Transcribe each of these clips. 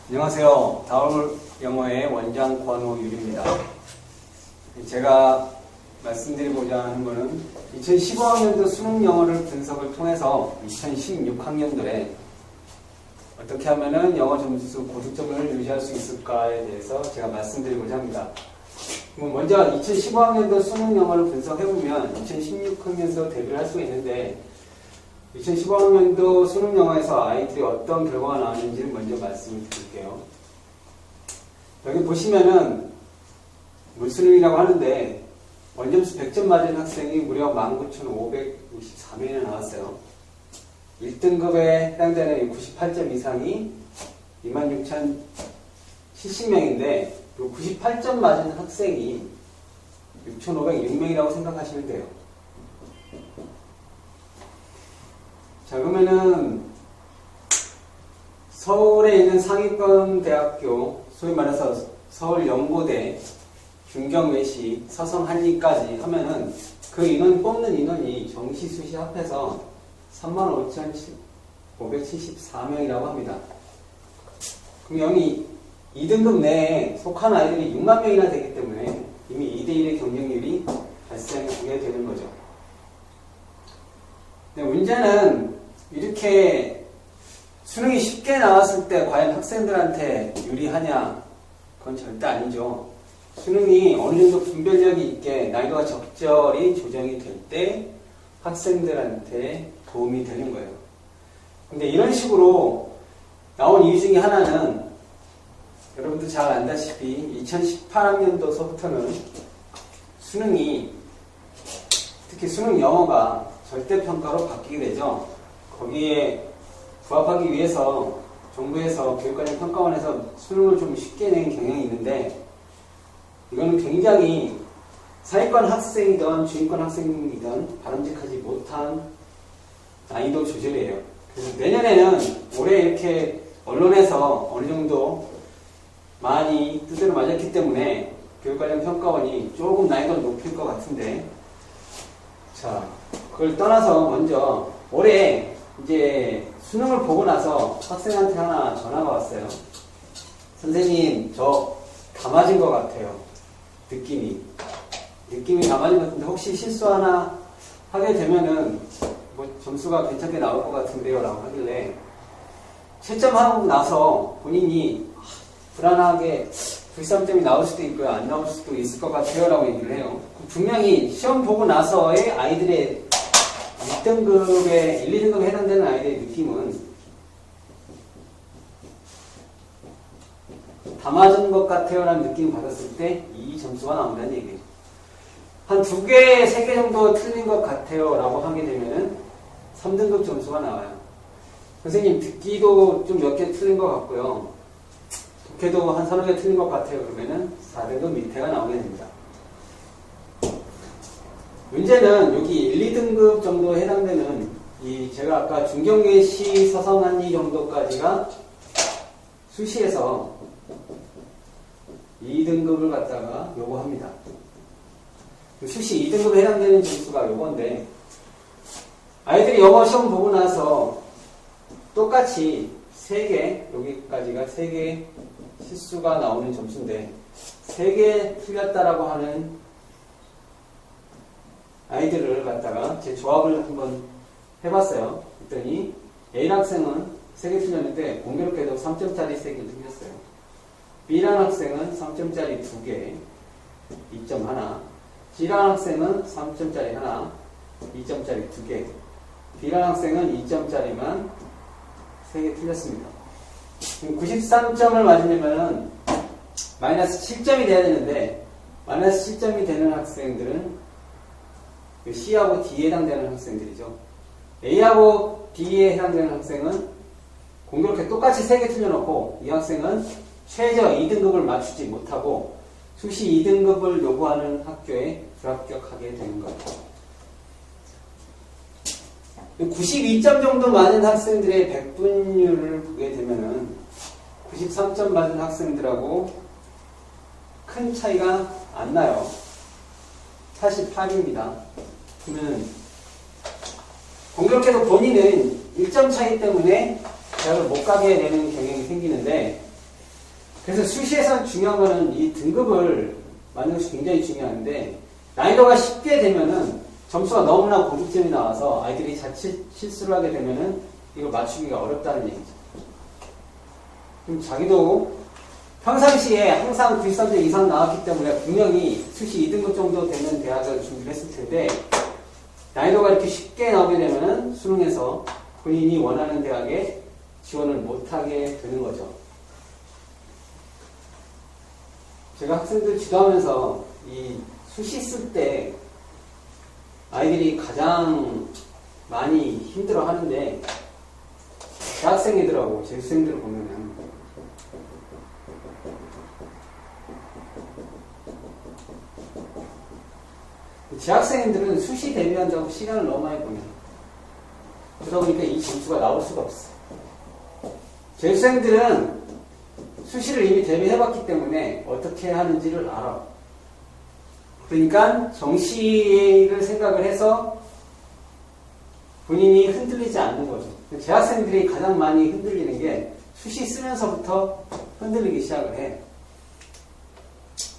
안녕하세요. 다올 영어의 원장 권호율입니다. 제가 말씀드리고자 하는 것은 2015학년도 수능 영어를 분석을 통해서 2016학년도에 어떻게 하면은 영어 점수 고득점을 유지할 수 있을까에 대해서 제가 말씀드리고자 합니다. 먼저 2015학년도 수능 영어를 분석해보면 2016학년도 대비를 할 수가 있는데 2015학년도 수능 영어에서 아이들이 어떤 결과가 나왔는지를 먼저 말씀을 드릴게요. 여기 보시면은 물수능이라고 하는데 원점수 100점 맞은 학생이 무려 19,564명이나 나왔어요. 1등급에 해당되는 98점 이상이 26,070명인데 98점 맞은 학생이 6,506명이라고 생각하시면 돼요. 자, 그러면은 서울에 있는 상위권 대학교, 소위 말해서 서울연고대, 중경외시, 서성한리까지 하면은 그 인원 뽑는 인원이 정시, 수시 합해서 35,574명이라고 합니다. 그럼 여기 2등급 내에 속한 아이들이 6만 명이나 되기 때문에 이미 2대1의 경쟁률이 발생하게 되는 거죠. 근데 문제는 이렇게 수능이 쉽게 나왔을 때 과연 학생들한테 유리하냐? 그건 절대 아니죠. 수능이 어느 정도 분별력이 있게 난이도가 적절히 조정이 될 때 학생들한테 도움이 되는 거예요. 근데 이런 식으로 나온 이유 중에 하나는 여러분도 잘 안다시피 2018학년도서부터는 수능이 특히 수능 영어가 절대평가로 바뀌게 되죠. 거기에 부합하기 위해서 정부에서 교육관리평가원에서 수능을 좀 쉽게 내는 경향이 있는데 이거는 굉장히 사회권 학생이든 중위권 학생이든 바람직하지 못한 난이도 조절이에요. 그래서 내년에는 올해 이렇게 언론에서 어느 정도 많이 뜻대로 맞았기 때문에 교육관리평가원이 조금 난이도를 높일 것 같은데 자, 그걸 떠나서 먼저 올해 이제 수능을 보고 나서 학생한테 하나 전화가 왔어요. 선생님, 저 다 맞은 것 같아요. 느낌이 다 맞은 것 같은데 혹시 실수 하나 하게 되면은 뭐 점수가 괜찮게 나올 것 같은데요 라고 하길래 채점하고 나서 본인이 불안하게 불sam점이 나올 수도 있고요 안 나올 수도 있을 것 같아요 라고 얘기를 해요. 분명히 시험 보고 나서의 아이들의 1등급에 1, 2등급에 해당되는 아이들의 느낌은 다 맞은 것 같아요 라는 느낌을 받았을 때 이 점수가 나온다는 얘기예요. 한 2개, 3개 정도 틀린 것 같아요 라고 하게 되면은 3등급 점수가 나와요. 선생님 듣기도 좀 몇 개 틀린 것 같고요. 독해도 한 3개 틀린 것 같아요. 그러면은 4등급 밑에가 나오게 됩니다. 문제는 여기 1, 2등급 정도에 해당되는 이 제가 아까 중경외시, 서성한리 정도까지가 수시에서 2등급을 갖다가 요구합니다. 수시 2등급에 해당되는 점수가 요건데 아이들이 영어 시험 보고 나서 똑같이 3개, 여기까지가 3개 실수가 나오는 점수인데 3개 틀렸다라고 하는 아이들을 갖다가 제 조합을 한번 해봤어요. 그랬더니 A란 학생은 3개 틀렸는데 공교롭게도 3점짜리 3개 틀렸어요. B란 학생은 3점짜리 2개, 2점 하나. G란 학생은 3점짜리 하나, 2점짜리 2개. D란 학생은 2점짜리만 3개 틀렸습니다. 93점을 맞으려면 마이너스 7점이 돼야 되는데 마이너스 7점이 되는 학생들은 C하고 D에 해당되는 학생들이죠. A하고 B에 해당되는 학생은 공교롭게 똑같이 3개 틀려놓고 이 학생은 최저 2등급을 맞추지 못하고 수시 2등급을 요구하는 학교에 불합격하게 되는 거예요. 92점 정도 맞은 학생들의 백분율을 보게 되면은 93점 맞은 학생들하고 큰 차이가 안 나요. 88입니다. 그러면 공교롭게도 본인은 1점 차이 때문에 대학을 못 가게 되는 경향이 생기는데 그래서 수시에서 중요한 거는 이 등급을 만드는 것이 굉장히 중요한데, 난이도가 쉽게 되면은 점수가 너무나 고득점이 나와서 아이들이 자칫 실수를 하게 되면은 이걸 맞추기가 어렵다는 얘기죠. 그럼 자기도 평상시에 항상 93점 이상 나왔기 때문에 분명히 수시 2등급 정도 되는 대학을 준비를 했을 텐데, 난이도가 이렇게 쉽게 나오게 되면은 수능에서 본인이 원하는 대학에 지원을 못하게 되는 거죠. 제가 학생들 지도하면서 이 수시 쓸 때 아이들이 가장 많이 힘들어 하는데, 대학생이더라고. 재수생들을 보면은. 재학생들은 수시 대비한다고 시간을 너무 많이 보내요. 그러다 보니까 이 점수가 나올 수가 없어요. 재수생들은 수시를 이미 대비해봤기 때문에 어떻게 하는지를 알아. 그러니까 정시를 생각을 해서 본인이 흔들리지 않는 거죠. 재학생들이 가장 많이 흔들리는 게 수시 쓰면서부터 흔들리기 시작을 해.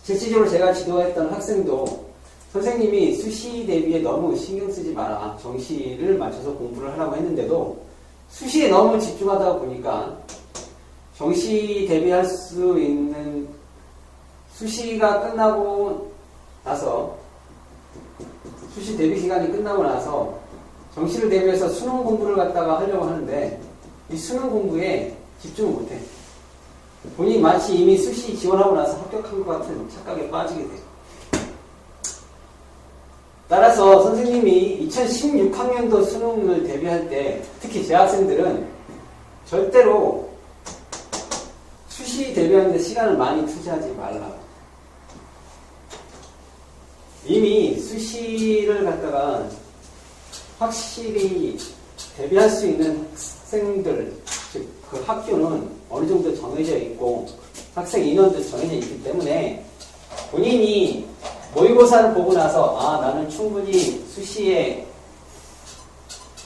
실질적으로 제가 지도했던 학생도 선생님이 수시 대비에 너무 신경 쓰지 마라. 정시를 맞춰서 공부를 하라고 했는데도 수시에 너무 집중하다 보니까 정시 대비할 수 있는 수시가 끝나고 나서 수시 대비 기간이 끝나고 나서 정시를 대비해서 수능 공부를 갖다가 하려고 하는데 이 수능 공부에 집중을 못해. 본인이 마치 이미 수시 지원하고 나서 합격한 것 같은 착각에 빠지게 돼요. 따라서 선생님이 2016학년도 수능을 대비할 때 특히 재학생들은 절대로 수시 대비하는데 시간을 많이 투자하지 말라. 이미 수시를 갖다가 확실히 대비할 수 있는 학생들, 즉 그 학교는 어느 정도 정해져 있고 학생 인원도 정해져 있기 때문에 본인이 모의고사를 보고 나서 나는 충분히 수시에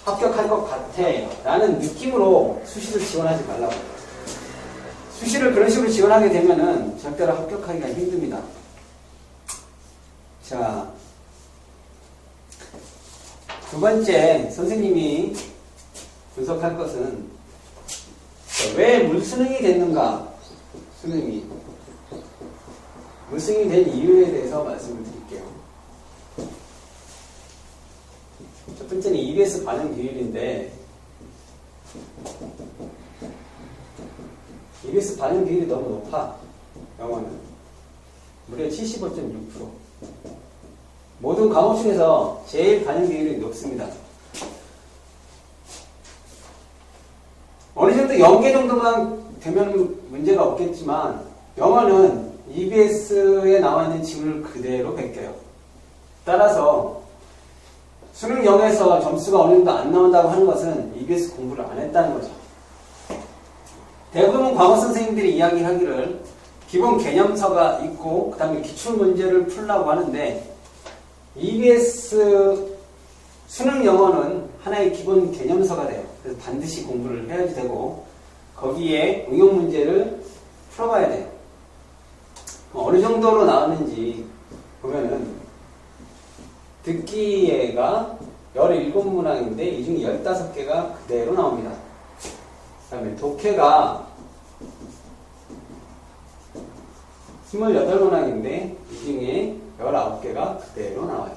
합격할 것 같아 라는 느낌으로 수시를 지원하지 말라고. 수시를 그런 식으로 지원하게 되면은 절대로 합격하기가 힘듭니다. 자, 두 번째 선생님이 분석할 것은 왜 물수능이 됐는가? 수능이 물수능이 된 이유에 대해서 말씀을 드릴게요. 첫 번째는 EBS 반영 비율인데 EBS 반영 비율이 너무 높아. 영어는 무려 75.6%. 모든 과목 중에서 제일 반영 비율이 높습니다. 어느 정도 연계 정도만 되면 문제가 없겠지만 영어는 EBS에 나와 있는 지문을 그대로 베껴요. 따라서 수능 영어에서 점수가 어느 정도 안 나온다고 하는 것은 EBS 공부를 안 했다는 거죠. 대부분 과목 선생님들이 이야기하기를 기본 개념서가 있고 그 다음에 기출문제를 풀라고 하는데 EBS 수능 영어는 하나의 기본 개념서가 돼요. 그래서 반드시 공부를 해야지 되고 거기에 응용 문제를 풀어봐야 돼요. 어느 정도로 나왔는지 보면은 듣기예가 17문항인데 이 중에 15개가 그대로 나옵니다. 그 다음에 독해가 28문항인데 이 중에 19개가 그대로 나와요.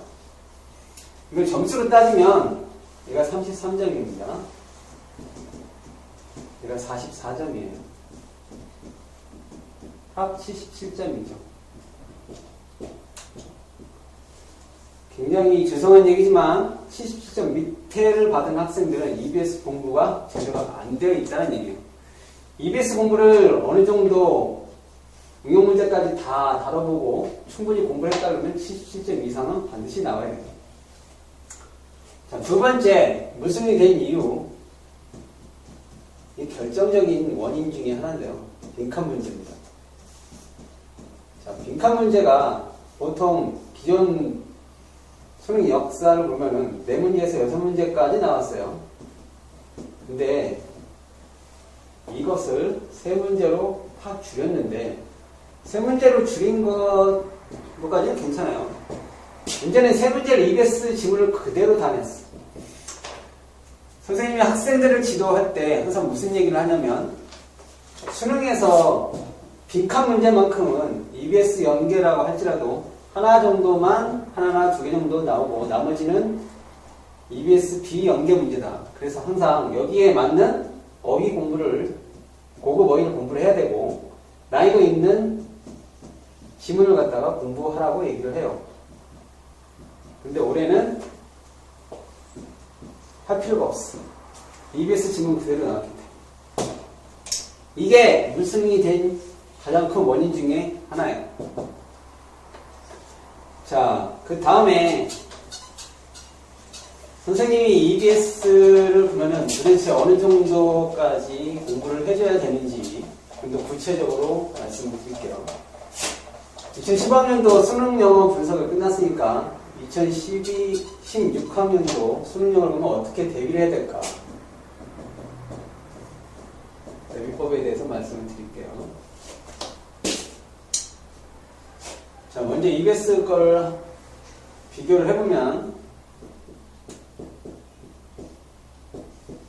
이걸 점수로 따지면 얘가 33점입니다. 얘가 44점이에요. 합 77점이죠. 굉장히 죄송한 얘기지만 77점 밑에를 받은 학생들은 EBS 공부가 제대로 안 되어 있다는 얘기예요. EBS 공부를 어느 정도 응용 문제까지 다 다뤄보고 충분히 공부를 했다 그러면 77점 이상은 반드시 나와야 돼요. 자, 두 번째, 물수능이 된 이유. 이 결정적인 원인 중에 하나인데요. 빈칸 문제입니다. 자, 빈칸 문제가 보통 기존 수능 역사를 보면은 4문제에서 6문제까지 나왔어요. 근데 이것을 세 문제로 확 줄였는데, 세 문제로 줄인 것까지는 괜찮아요. 문제는 세 문제를 EBS 지문을 그대로 다 냈어. 선생님이 학생들을 지도할 때 항상 무슨 얘기를 하냐면, 수능에서 빈칸 문제만큼은 EBS 연계라고 할지라도 하나 정도만, 하나나 두 개 정도 나오고 나머지는 EBS 비연계 문제다. 그래서 항상 여기에 맞는 어휘 공부를, 고급 어휘를 공부를 해야 되고, 난이도 있는 지문을 갖다가 공부하라고 얘기를 해요. 근데 올해는 할 필요가 없어. EBS 지문 그대로 나왔기 때문에. 이게 물수능이 된 가장 큰 원인 중에 하나예요. 자, 그 다음에 선생님이 EBS를 보면은 도대체 어느 정도까지 공부를 해줘야 되는지 좀 더 구체적으로 말씀을 드릴게요. 2015학년도 수능 영어 분석을 끝났으니까 2016학년도 수능 영어를 보면 어떻게 대비를 해야 될까? 대비법에 대해서 말씀을 드릴게요. 자, 먼저 EBS 걸 비교를 해보면,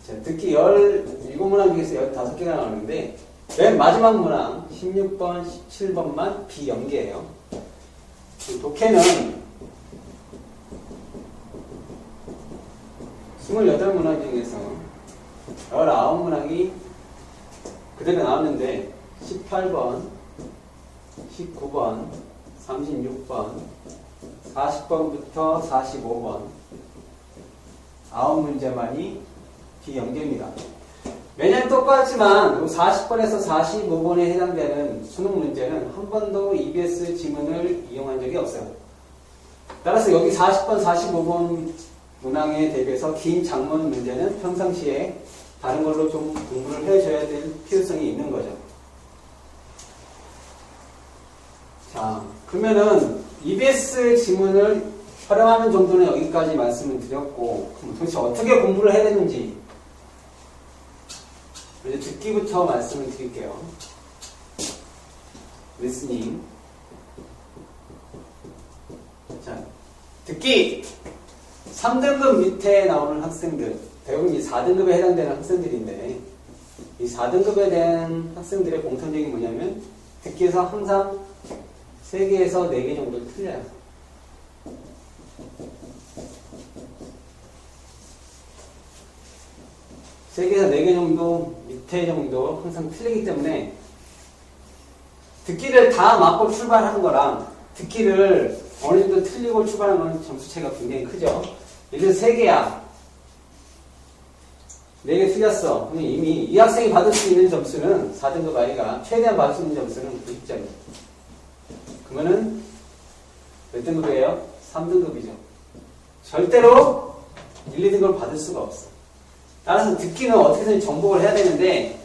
자, 듣기 17문항 중에서 15개가 나오는데, 맨 마지막 문항 16번, 17번만 비연계예요. 독해는 28문항 중에서 19문항이 그대로 나왔는데 18번, 19번, 36번, 40번부터 45번 9문제만이 비연계입니다. 매년 똑같지만 40번에서 45번에 해당되는 수능 문제는 한 번도 EBS 지문을 이용한 적이 없어요. 따라서 여기 40번, 45번 문항에 대비해서 긴 장문 문제는 평상시에 다른 걸로 좀 공부를 해줘야 될 필요성이 있는 거죠. 자, 그러면은 EBS 지문을 활용하는 정도는 여기까지 말씀을 드렸고, 그럼 도대체 어떻게 공부를 해야 되는지 이제 듣기부터 말씀을 드릴게요. 리스닝. 자, 듣기 3등급 밑에 나오는 학생들, 대부분 이 4등급에 해당되는 학생들인데, 이 4등급에 대한 학생들의 공통점이 뭐냐면 듣기에서 항상 3개에서 4개 정도 틀려요. 세 개에서 4개 정도, 밑에 정도 항상 틀리기 때문에 듣기를 다 맞고 출발하는 거랑 듣기를 어느 정도 틀리고 출발하는 건 점수 차이가 굉장히 크죠. 예를 들어서 3개야. 4개 틀렸어. 그럼 이미 이 학생이 받을 수 있는 점수는 4등급 아이가 최대한 받을 수 있는 점수는 90점이에요. 그러면은 몇 등급이에요? 3등급이죠. 절대로 1, 2등급을 받을 수가 없어. 따라서 듣기는 어떻게든 정복을 해야 되는데,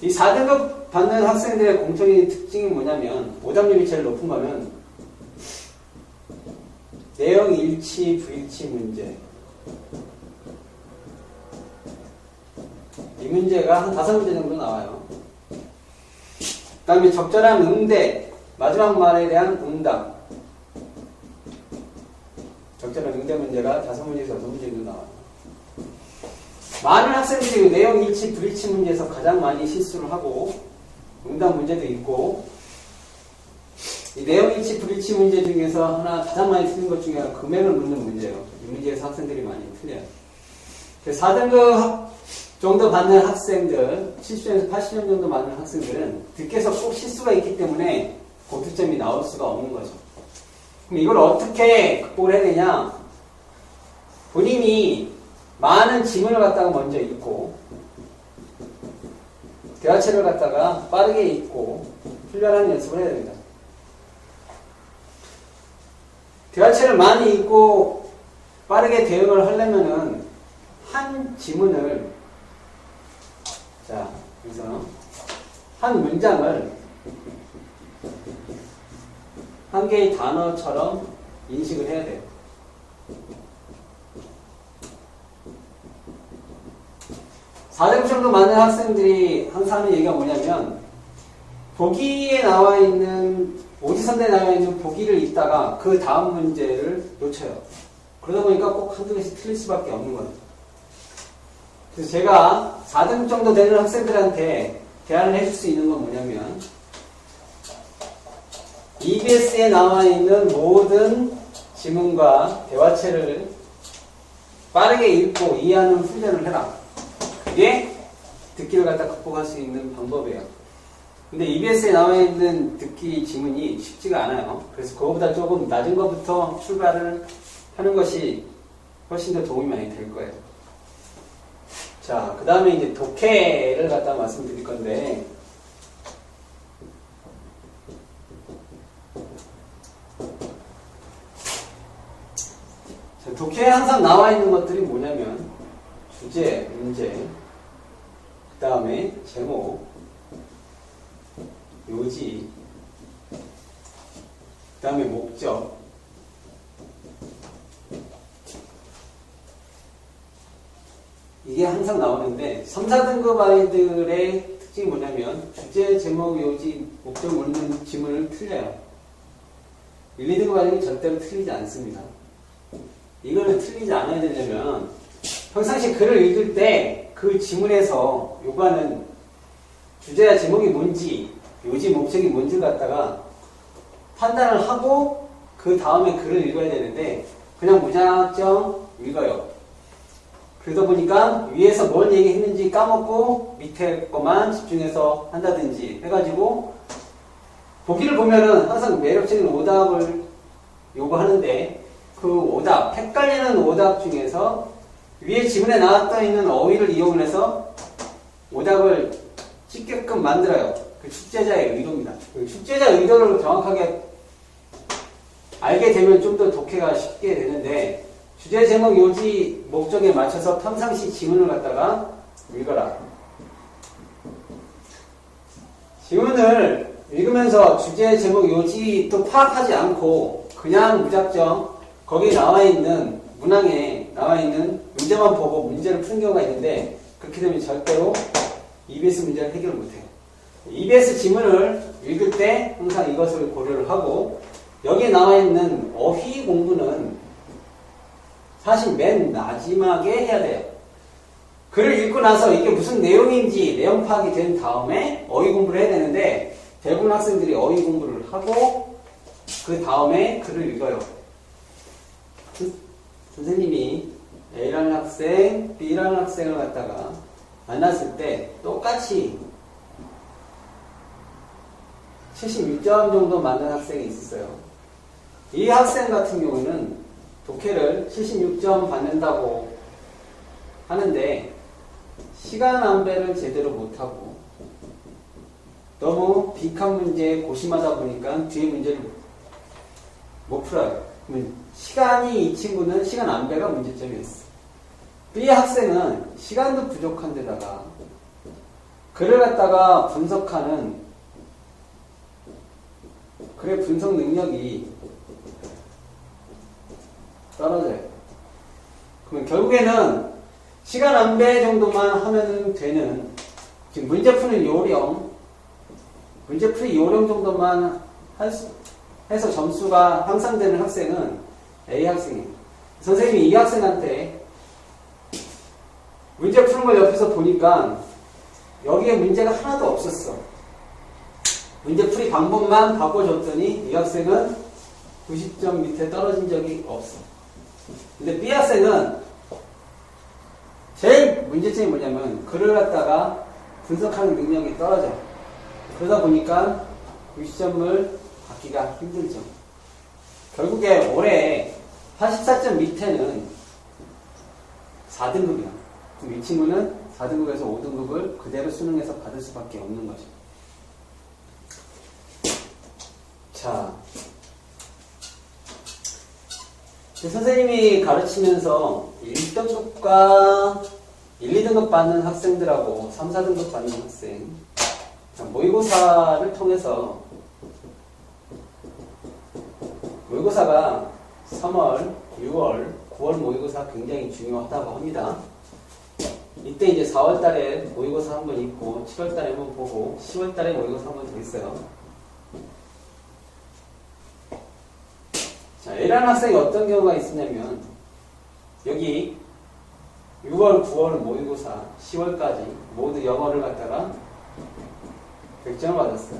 이 4등급 받는 학생들의 공통적인 특징이 뭐냐면, 오답률이 제일 높은 거는 내용 일치, 불일치 문제. 이 문제가 한 5문제 정도 나와요. 그 다음에 적절한 응대, 마지막 말에 대한 응답. 적절한 응대 문제가 5문제에서 6문제 정도 나와요. 많은 학생들이 내용 일치, 불일치 문제에서 가장 많이 실수를 하고, 응답 문제도 있고, 이 내용 일치, 불일치 문제 중에서 하나 가장 많이 틀린 것 중에 하나 금액을 묻는 문제예요. 이 문제에서 학생들이 많이 틀려요. 4등급 정도 받는 학생들, 70점에서 80점 정도 받는 학생들은 듣기에서 꼭 실수가 있기 때문에 고투점이 나올 수가 없는 거죠. 그럼 이걸 어떻게 극복을 해야 되냐? 본인이 많은 지문을 갖다가 먼저 읽고, 대화체를 갖다가 빠르게 읽고 훈련하는 연습을 해야 됩니다. 대화체를 많이 읽고 빠르게 대응을 하려면은 한 지문을, 자, 그래서 한 문장을 한 개의 단어처럼 인식을 해야 돼요. 4등 정도 맞는 학생들이 항상 하는 얘기가 뭐냐면 보기에 나와 있는 오지선대에 나와 있는 보기를 읽다가 그 다음 문제를 놓쳐요. 그러다 보니까 꼭 한두 개씩 틀릴 수밖에 없는 거예요. 그래서 제가 4등 정도 되는 학생들한테 제안을 해줄 수 있는 건 뭐냐면 EBS에 나와 있는 모든 지문과 대화체를 빠르게 읽고 이해하는 훈련을 해라. 그게 듣기를 갖다 극복할 수 있는 방법이에요. 근데 EBS에 나와 있는 듣기 지문이 쉽지가 않아요. 그래서 그거보다 조금 낮은 것부터 출발을 하는 것이 훨씬 더 도움이 많이 될 거예요. 자, 그 다음에 이제 독해를 갖다 말씀드릴 건데, 자, 독해에 항상 나와 있는 것들이 뭐냐면, 주제, 문제, 그 다음에 제목, 요지, 그 다음에 목적, 이게 항상 나오는데 3, 4등급 아이들의 특징이 뭐냐면 주제, 제목, 요지, 목적 묻는 지문을 틀려요. 1, 2등급 아이들은 절대로 틀리지 않습니다. 이거는 틀리지 않아야 되려면 평상시 글을 읽을 때 그 지문에서 요구하는 주제와 제목이 뭔지, 요지, 목적이 뭔지를 갖다가 판단을 하고 그 다음에 글을 읽어야 되는데 그냥 무작정 읽어요. 그러다 보니까 위에서 뭘 얘기했는지 까먹고 밑에 것만 집중해서 한다든지 해가지고 보기를 보면은 항상 매력적인 오답을 요구하는데 그 오답, 헷갈리는 오답 중에서 위에 지문에 나와 있는 어휘를 이용을 해서 오답을 찍게끔 만들어요. 그 출제자의 의도입니다. 그 출제자 의도를 정확하게 알게 되면 좀 더 독해가 쉽게 되는데 주제, 제목, 요지, 목적에 맞춰서 평상시 지문을 갖다가 읽어라. 지문을 읽으면서 주제, 제목, 요지도 파악하지 않고 그냥 무작정 거기에 나와 있는 문항에 나와 있는 문제만 보고 문제를 푸는 경우가 있는데 그렇게 되면 절대로 EBS 문제를 해결을 못해요. EBS 지문을 읽을 때 항상 이것을 고려를 하고 여기에 나와 있는 어휘 공부는 사실 맨 마지막에 해야 돼요. 글을 읽고 나서 이게 무슨 내용인지 내용 파악이 된 다음에 어휘 공부를 해야 되는데 대부분 학생들이 어휘 공부를 하고 그 다음에 글을 읽어요. 선생님이 A라는 학생, B라는 학생을 갖다가 만났을 때 똑같이 76점 정도 맞는 학생이 있었어요. 이 학생 같은 경우는 독해를 76점 받는다고 하는데 시간 안배를 제대로 못하고 너무 빅한 문제에 고심하다 보니까 뒤에 문제를 못 풀어요. 시간이 이 친구는 시간 안배가 문제점이었어. B 학생은 시간도 부족한 데다가 글을 갖다가 분석하는 글의 분석 능력이 떨어져요. 그러면 결국에는 시간 안배 정도만 하면 되는 지금 문제 푸는 요령, 문제 풀이 요령 정도만 해서 점수가 향상되는 학생은 A 학생이에요. 선생님이 이 학생한테 문제 푸는 걸 옆에서 보니까 여기에 문제가 하나도 없었어. 문제 풀이 방법만 바꿔줬더니 이 학생은 90점 밑에 떨어진 적이 없어. 근데 B 학생은 제일 문제점이 뭐냐면 글을 갖다가 분석하는 능력이 떨어져. 그러다 보니까 90점을 받기가 힘들죠. 결국에 올해 84점 밑에는 4등급이야. 그럼 이 친구는 4등급에서 5등급을 그대로 수능에서 받을 수밖에 없는 거죠. 자, 선생님이 가르치면서 1등급과 1, 2등급 받는 학생들하고 3, 4등급 받는 학생 모의고사를 통해서 모의고사가 3월, 6월, 9월 모의고사 굉장히 중요하다고 합니다. 이때 이제 4월 달에 모의고사 한번 있고, 7월 달에 한번 보고, 10월 달에 모의고사 한번 더 있어요. 자, A라는 학생이 어떤 경우가 있었냐면, 여기 6월, 9월 모의고사, 10월까지 모두 영어를 갖다가 100점을 받았어요.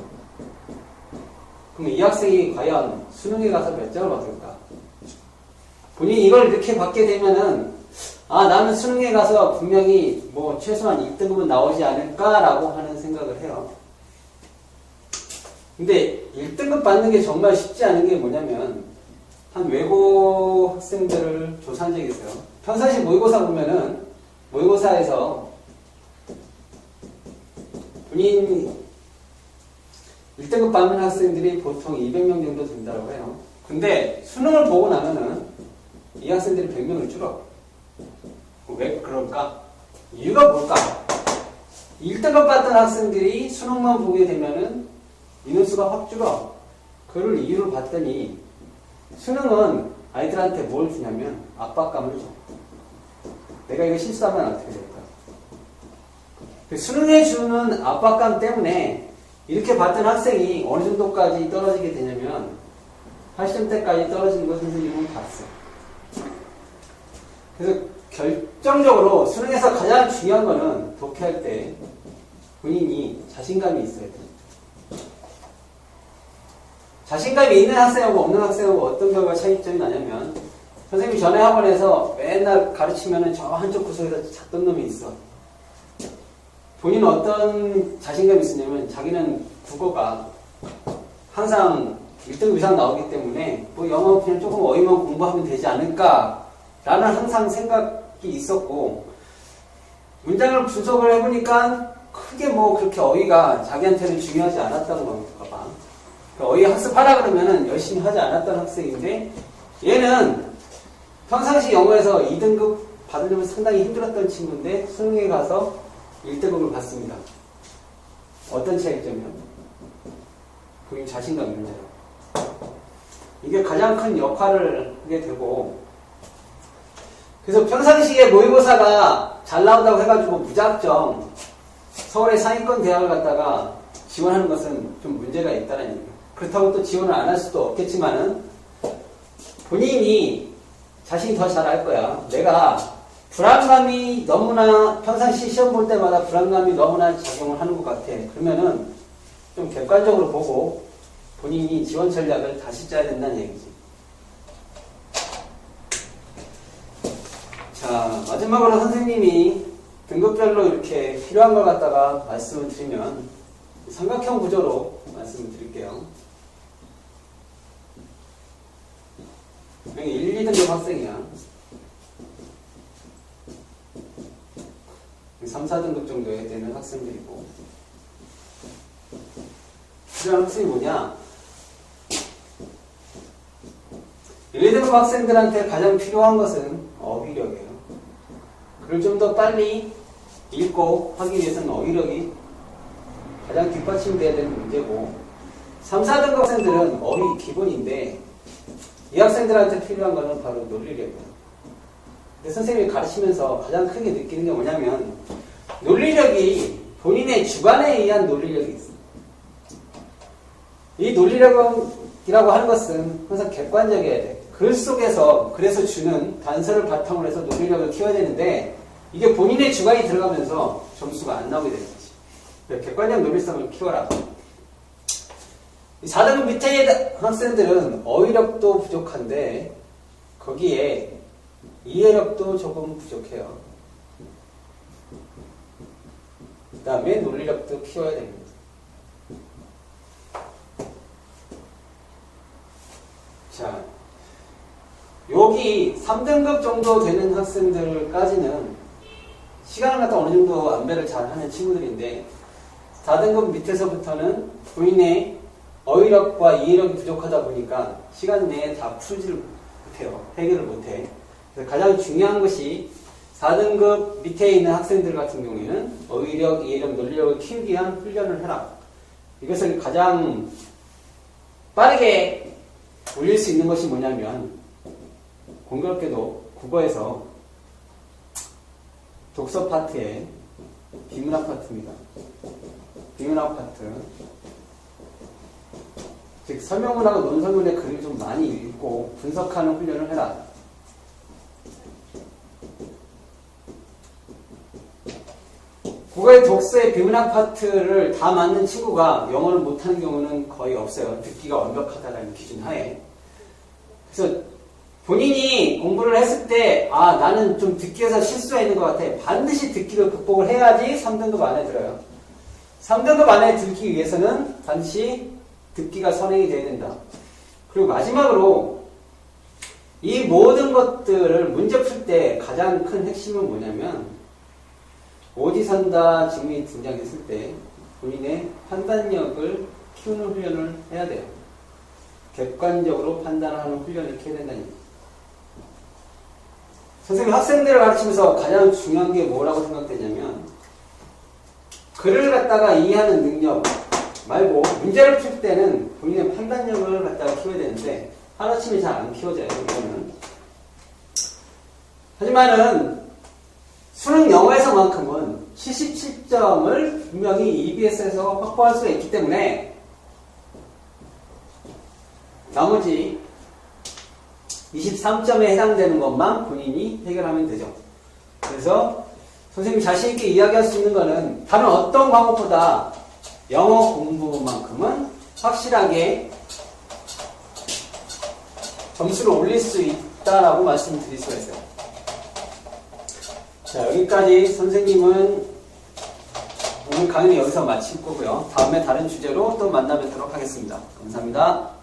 그럼 이 학생이 과연 수능에 가서 몇 점을 받을까? 본인이 이걸 이렇게 받게 되면은, 아, 나는 수능에 가서 분명히 뭐 최소한 1등급은 나오지 않을까라고 하는 생각을 해요. 근데 1등급 받는 게 정말 쉽지 않은 게 뭐냐면, 한 외고 학생들을 조사한 적이 있어요. 평상시 모의고사 보면은, 모의고사에서 본인 1등급 받는 학생들이 보통 200명 정도 된다고 해요. 근데 수능을 보고 나면은 이 학생들이 100명을 줄어. 왜 그럴까? 이유가 뭘까? 1등급 받던 학생들이 수능만 보게 되면은 인원수가 확 줄어. 그걸 이유를 봤더니 수능은 아이들한테 뭘 주냐면 압박감을 줘. 내가 이거 실수하면 어떻게 될까? 그 수능에 주는 압박감 때문에 이렇게 봤던 학생이 어느 정도까지 떨어지게 되냐면 80점대까지 떨어지는 걸 선생님은 봤어. 그래서 결정적으로 수능에서 가장 중요한 거는 독해할 때 본인이 자신감이 있어야 돼. 자신감이 있는 학생하고 없는 학생하고 어떤 결과 차이점이 나냐면 선생님이 전에 학원에서 맨날 가르치면은 저 한쪽 구석에서 찾던 놈이 있어. 본인은 어떤 자신감이 있으냐면 자기는 국어가 항상 1등 이상 나오기 때문에 뭐 영어 그냥 조금 어휘만 공부하면 되지 않을까 라는 항상 생각이 있었고 문장을 분석을 해보니까 크게 뭐 그렇게 어휘가 자기한테는 중요하지 않았다는 건가 봐. 어휘 학습하라 그러면은 열심히 하지 않았던 학생인데 얘는 평상시 영어에서 2등급 받으려면 상당히 힘들었던 친구인데 수능에 가서 1등급을 받습니다. 어떤 차이점이요? 본인 자신감 문제로. 이게 가장 큰 역할을 하게 되고 그래서 평상시에 모의고사가 잘 나온다고 해가지고 무작정 서울의 상위권 대학을 갖다가 지원하는 것은 좀 문제가 있다는 얘기예요. 그렇다고 또 지원을 안 할 수도 없겠지만은 본인이 자신이 더 잘할 거야. 내가 불안감이 너무나 평상시 시험 볼 때마다 불안감이 너무나 작용을 하는 것 같아. 그러면은 좀 객관적으로 보고 본인이 지원 전략을 다시 짜야 된다는 얘기지. 자, 마지막으로 선생님이 등급별로 이렇게 필요한 걸 갖다가 말씀을 드리면 삼각형 구조로 말씀을 드릴게요. 1, 2등급 학생이야. 3, 4등급 정도에 되는 학생들이고 필요한 학생이 뭐냐? 1, 2등급 학생들한테 가장 필요한 것은 어휘력이에요. 글을 좀 더 빨리 읽고 하기 위해서는 어휘력이 가장 뒷받침돼야 되는 문제고 3, 4등급 학생들은 어휘 기본인데 이 학생들한테 필요한 것은 바로 논리력이에요. 근데 선생님이 가르치면서 가장 크게 느끼는 게 뭐냐면 논리력이 본인의 주관에 의한 논리력이 있어요. 이 논리력이라고 하는 것은 항상 객관적이어야 돼. 글 속에서 그래서 주는 단서를 바탕으로 해서 논리력을 키워야 되는데 이게 본인의 주관이 들어가면서 점수가 안 나오게 되는 거지. 객관적 논리성을 키워라. 4등급 밑에 학생들은 어휘력도 부족한데 거기에 이해력도 조금 부족해요. 그 다음에 논리력도 키워야 됩니다. 자, 여기 3등급 정도 되는 학생들까지는 시간을 갖다 어느 정도 안배를 잘 하는 친구들인데 4등급 밑에서부터는 본인의 어휘력과 이해력이 부족하다 보니까 시간 내에 다 풀지를 못해요. 해결을 못해. 그래서 가장 중요한 것이 4등급 밑에 있는 학생들 같은 경우에는 어휘력, 이해력, 논리력을 키우기 위한 훈련을 해라. 이것을 가장 빠르게 올릴 수 있는 것이 뭐냐면 공교롭게도 국어에서 독서 파트의 비문학 파트입니다. 비문학 파트. 즉, 설명문하고 논설문의 글을 좀 많이 읽고 분석하는 훈련을 해라. 국어의 독서의 비문학 파트를 다 맞는 친구가 영어를 못하는 경우는 거의 없어요. 듣기가 완벽하다는 기준 하에. 그래서 본인이 공부를 했을 때, 아, 나는 좀 듣기에서 실수가 있는 것 같아. 반드시 듣기를 극복을 해야지 3등급 안에 들어요. 3등급 안에 들기 위해서는 반드시 듣기가 선행이 돼야 된다. 그리고 마지막으로 이 모든 것들을 문제 풀 때 가장 큰 핵심은 뭐냐면 오디선다 질문이 등장했을 때 본인의 판단력을 키우는 훈련을 해야 돼요. 객관적으로 판단하는 훈련을 이렇게 해야 된다는 얘기죠. 선생님이 학생들을 가르치면서 가장 중요한 게 뭐라고 생각되냐면 글을 갖다가 이해하는 능력 말고 문제를 풀 때는 본인의 판단력을 갖다가 키워야 되는데 하루아침에 잘 안 키워져요. 이거는. 하지만은 수능 영어에서만큼은 77점을 분명히 EBS에서 확보할 수가 있기 때문에 나머지 23점에 해당되는 것만 본인이 해결하면 되죠. 그래서 선생님이 자신있게 이야기할 수 있는 거는 다른 어떤 과목보다 영어 공부만큼은 확실하게 점수를 올릴 수 있다라고 말씀드릴 수가 있어요. 자, 여기까지 선생님은 오늘 강의는 여기서 마칠 거고요. 다음에 다른 주제로 또 만나 뵙도록 하겠습니다. 감사합니다.